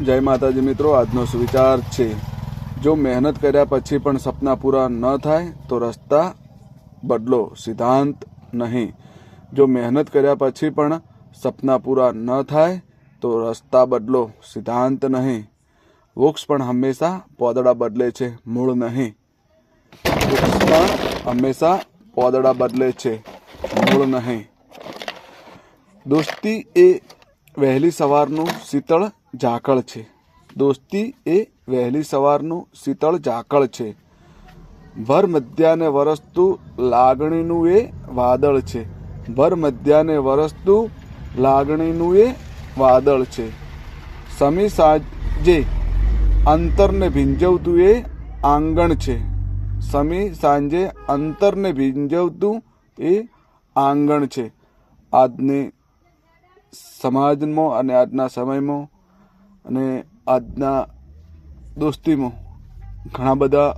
જય માતાજી મિત્રો, આજનો સુવિચાર છે, જો મહેનત કર્યા પછી પણ સપના પૂરા ન થાય તો રસ્તા બદલો, સિદ્ધાંત નહીં. જો મહેનત કર્યા પછી પણ સપના પૂરા ન થાય તો રસ્તા બદલો, સિદ્ધાંત નહીં. વૃક્ષ પણ હંમેશા પોદડા બદલે છે, મૂળ નહીં. વૃક્ષ પણ હંમેશા પોદડા બદલે છે, મૂળ નહીં. દોસ્તી એ વહેલી સવારનું શીતળ ઝાકળ છે. દોસ્તી એ વહેલી સવારનું શીતળ ઝાકળ છે. ભર મધ્યાને વરસતું લાગણીનું એ વાદળ છે. ભર મધ્યાને વરસતું લાગણીનું એ વાદળ છે. સમી સાંજે અંતરને ભીંજવતું એ આંગણ છે. સમી સાંજે અંતરને ભીંજવતું એ આંગણ છે. આજની સમાજમાં અને આજના સમયમાં અને આજના દોસ્તીમાં ઘણા બધા